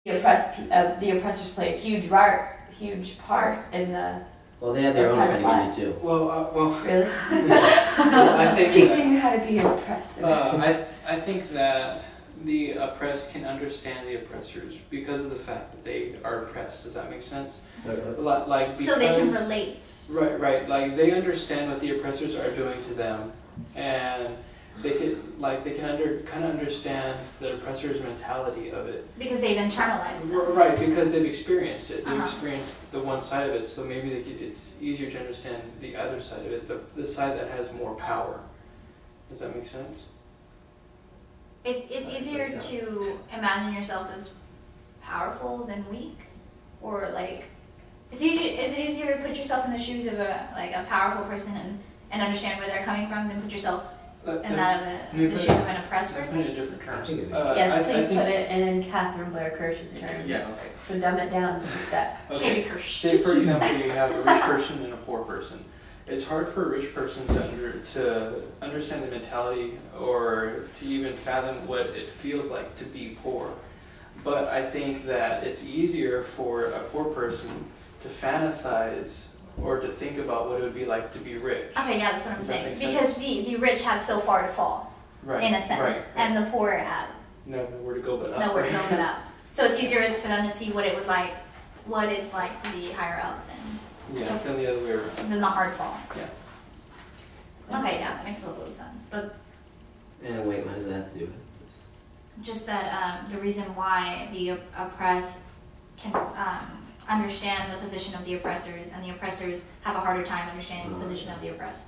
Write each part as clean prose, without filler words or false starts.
the oppressors play a huge part in the. Well, they have their own pedagogy too. Well, really? I think teaching you how to be oppressive. I think that the oppressed can understand the oppressors because of the fact that they are oppressed. Does that make sense? Like because, so they can relate. Right. Like they understand what the oppressors are doing to them, and they can kind of understand the oppressor's mentality of it. Because they've internalized it. Right, because they've experienced it. They've experienced the one side of it, so maybe it's easier to understand the other side of it, the side that has more power. Does that make sense? It's easier to imagine yourself as powerful than weak, or like is it easier to put yourself in the shoes of a powerful person and understand where they're coming from than put yourself in that of the shoes of an oppressed person? In different terms. Yes, please put it in Catherine Blair Kirsch's terms. Yeah, okay. So dumb it down just a step. Okay. Can't be Kirsch. Say for example you have a rich person and a poor person. It's hard for a rich person to understand the mentality or to even fathom what it feels like to be poor. But I think that it's easier for a poor person to fantasize or to think about what it would be like to be rich. Okay, yeah, that's what I'm saying. Because the rich have so far to fall, right, in a sense, right. and the poor have nowhere to go but up. Nowhere to go but up. So it's easier for them to see what it's like to be higher up than the other way around. Than the hard fall. Yeah. Okay, yeah, that makes a little sense. But and wait, what does that have to do with this? Just that the reason why the oppressed can understand the position of the oppressors, and the oppressors have a harder time understanding the position of the oppressed.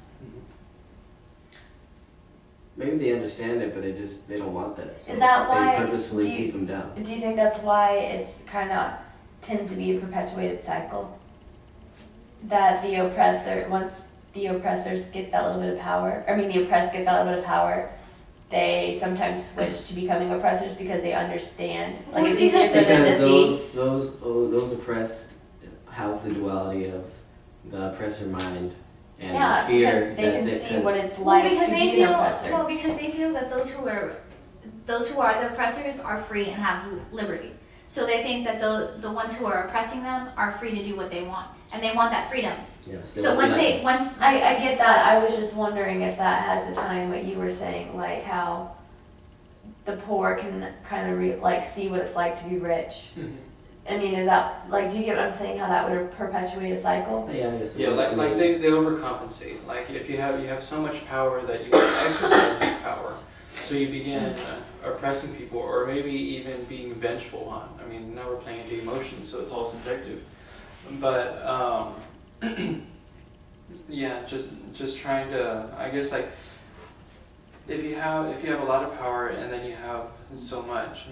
Maybe they understand it, but they don't want that. So is that why they purposefully keep them down? Do you think that's why it's kind of tends to be a perpetuated cycle? That the oppressor, once the oppressors get that little bit of power, the oppressed get that little bit of power, they sometimes switch to becoming oppressors because they understand. Like it's easier for them to see. Those oppressed house the duality of the oppressor mind and fear. Because they can see what it's like to be an oppressor. No, because they feel that those who are the oppressors are free and have liberty. So they think that the ones who are oppressing them are free to do what they want, and they want that freedom. Yes, so once I get that. I was just wondering if that has a time what you were saying, like how the poor can kind of see what it's like to be rich. Is that do you get what I'm saying? How that would perpetuate a cycle? Yeah, I guess. Yeah, like they overcompensate. Like if you have so much power that you want to exercise this power, so you begin oppressing people, or maybe even being vengeful on. Now we're playing into emotions, so it's all subjective. But yeah, just trying to, I guess, if you have a lot of power and then you have so much,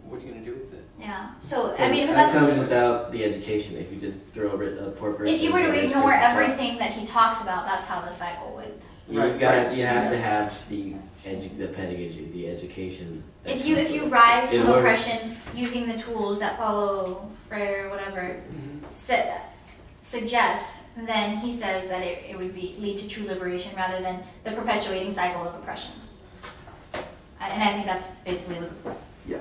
what are you going to do with it? Yeah. So that comes without the education. If you just throw a poor person. If you were to ignore everything that he talks about, that's how the cycle would. You have to have the pedagogy, the education. If you rise from oppression using the tools that Paulo Freire, whatever, suggests, then he says that it would lead to true liberation rather than the perpetuating cycle of oppression. And I think that's basically what. Yeah.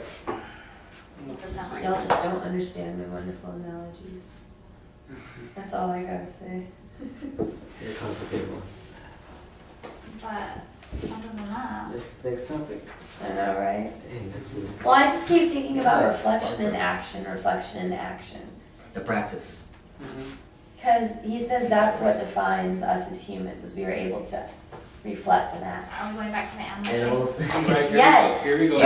Y'all just don't understand my wonderful analogies. That's all I gotta say. You're a complicated one. But other than that. Next topic. I know, right? Dang, that's weird. Well, I just keep thinking about reflection and action. The praxis. Because he says that's what defines us as humans, is we are able to reflect and act. Are we going back to the animals? Yes. Here we go.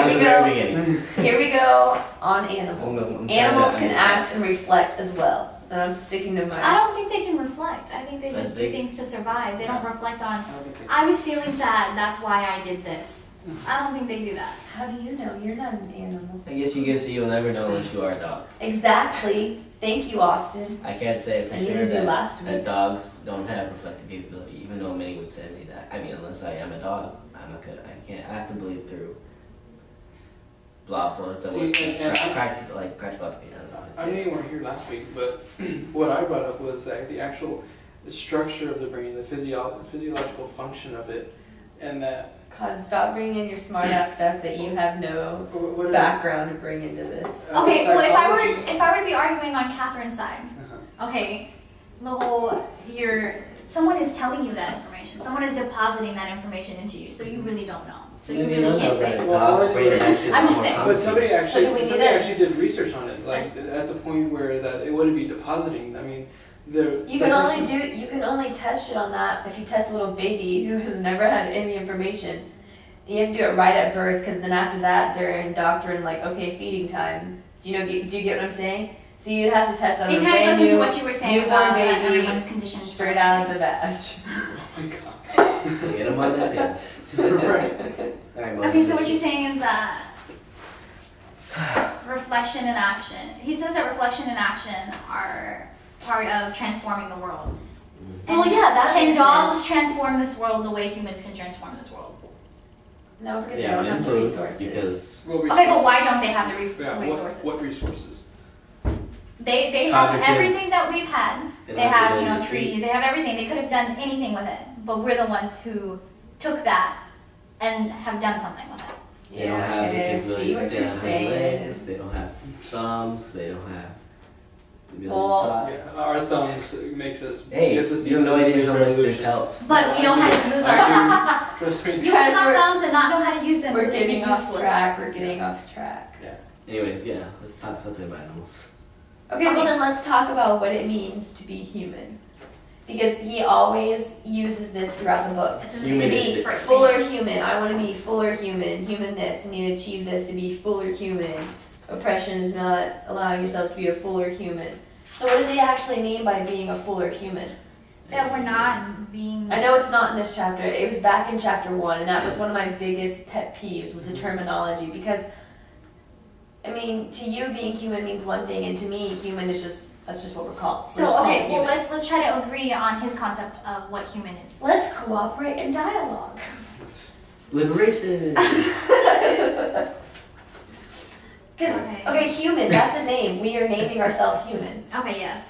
Here we go on animals. Animals can act and reflect as well. And I'm sticking to my... I don't think they can reflect. I think they just do things to survive. They don't reflect on, I was feeling sad, that's why I did this. I don't think they do that. How do you know? You're not an animal. I guess you'll never know unless you are a dog. Exactly. Thank you, Austin. I can't say for sure that dogs don't have reflective capability, even though many would say that. Unless I am a dog, I have to believe through blah blahs that would practical. I know you weren't here last week, but what I brought up was the actual structure of the brain, the physiological function of it, and that God, stop bringing in your smart ass stuff that you have no What background to bring into this. Okay, well, psychology. if I were to be arguing on Catherine's side, okay, the whole someone is telling you that information. Someone is depositing that information into you, so you really don't know. So you really can't say. I'm just saying. But somebody actually So did research on it, like at the point where that it wouldn't be depositing. I mean, You can only test shit on that if you test a little baby who has never had any information. You have to do it right at birth, because then after that they're indoctrinated, like, okay, feeding time. Do you get what I'm saying? So you'd have to test that on a It kind of brand goes into new what you were saying newborn about that baby everyone's conditioned straight out of the vag. Oh my god. Get him on that too. Right. Sorry, Mom. Okay, so what you're saying is that reflection and action. He says that reflection and action are part of transforming the world. Well, yeah, that Can makes dogs sense. transform this world the way humans can transform this world? No, because they Yeah, don't have the influence resources. because Okay, but why don't they have the Yeah, resources? what resources? They have Cognitive. everything that we've had. They They don't have, have you the know, ability to trees. see. They have everything. They could have done anything with it, but we're the ones who took that and have done something with it. they don't have the I see capabilities, what they you're don't have saying. legs, they don't have thumbs, they don't have the ability Well, to talk. Yeah, our thumbs makes us. Hey, gives us you have no idea how much this revolution. helps. But we know how to use our thumbs. Trust me. You can have thumbs and not know how to use them, so We're they getting be off useless. track. We're getting off track. Anyways, yeah, let's talk something about animals. Okay, well then let's talk about what it means to be human. Because he always uses this throughout the book. It's To amazing. be Humanistic. fuller human. I want to be fuller human this. You need to achieve this to be fuller human. Oppression is not allowing yourself to be a fuller human. So what does he actually mean by being a fuller human? That we're not being. I know it's not in this chapter. It was back in chapter 1, and that was one of my biggest pet peeves, was the terminology. Because, I mean, to you being human means one thing, and to me, human is that's just what we're called. We're just So called okay, well human. let's try to agree on his concept of what human is. Let's cooperate in dialogue. Liberation! Because, Okay. okay, human, that's a name. We are naming ourselves human. Okay, yes,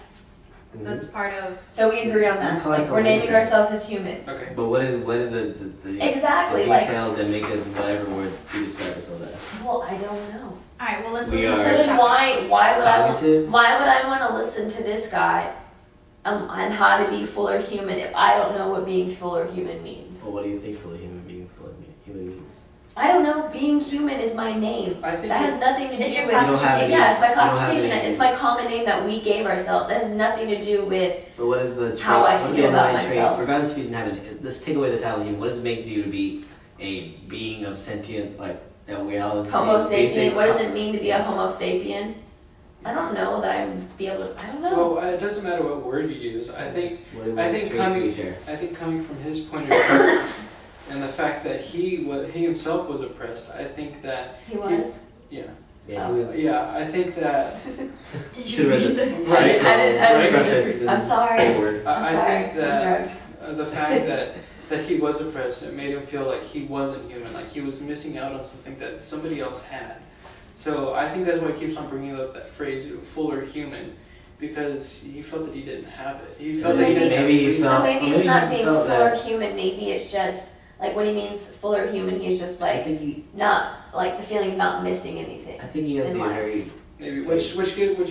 that's part of. So we agree on We that. call Like, ourselves we're naming human. ourselves as human. Okay. But what is the Exactly, like, details that make us whatever word we describe ourselves as? well, I don't know. All right, well let's We look are- So at this then chapter. why would Cognitive? I want to listen to this guy on how to be fuller human if I don't know what being fuller human means? Well, what do you think fully human means? I don't know. Being human is my name. I think That has nothing to It's do your with. You don't have any- Yeah, it's my you don't have classification. any- It's my common name that we gave ourselves. It has nothing to do with. But what is the trait? How I what are feel the about underlying traits? myself. Regardless if you didn't have it, let's take away the title human. What does it make you to be a being of sentient, like that we all Homo the same sapien. basic What does it mean to be a Homo sapien? I don't know that I'm be able to. I don't know. Well, it doesn't matter what word you use. I think I think traits do we share? coming from his point of view, and the fact that he himself was oppressed, I think that He was. yeah, Yeah, he was. I think that Did Should you have read read the? I didn't- right. Preface I'm and sorry. forward. I'm I sorry. think that I'm drugged. the fact that he was oppressed, it made him feel like he wasn't human, like he was missing out on something that somebody else had. So I think that's why he keeps on bringing up that phrase, fuller human, because he felt that he didn't have it. He So felt that he maybe- didn't have maybe he freedom. felt- So maybe maybe it's not he being felt fuller that- human. Maybe it's just like when he means fuller human, he's just I like think he. not like the feeling of not missing anything. I think he has to in be a life. very. Maybe which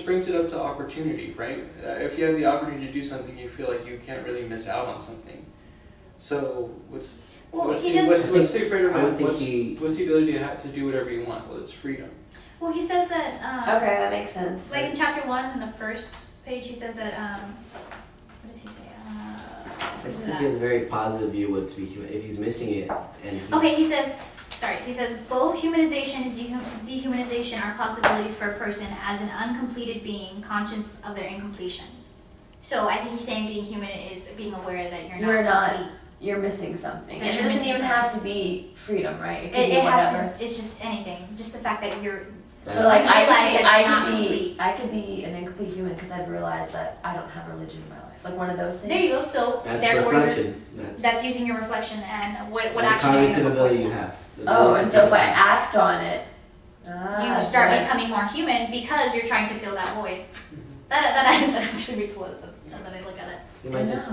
brings it up to opportunity, right? If you have the opportunity to do something, you feel like you can't really miss out on something. So what's Well, what's he the, does. what's the freedom? I would think What's the ability to do whatever you want? Well, it's freedom. Well, he says that. Okay, that makes sense. Like in chapter 1, in the first page, he says that. What does he say? I just think he has a very positive view of what to be human. If he's missing it, and he, Okay, he says. Sorry, he says both humanization and dehumanization are possibilities for a person as an uncompleted being, conscious of their incompletion. So I think he's saying being human is being aware that You're not not- complete. You're missing something. That And it you're doesn't missing even something. have to be freedom, right? It could It be has whatever. to. It's just anything. Just the fact that you're. So like You realize that I it's not could be complete. I could be an incomplete human because I've realized that I don't have religion in my life. Like one of those things. There you go. So that's therefore, you're- reflection. That's using your reflection and what the action are you cognitive going ability to you have. The Oh, ability and to so if I think. act on it, you start okay. becoming more human because you're trying to fill that void. That actually makes a lot of sense now that I look at it. You I might know. just.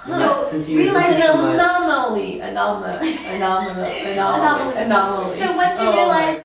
So Since you realize It's listen an so much. anomaly. So once you realize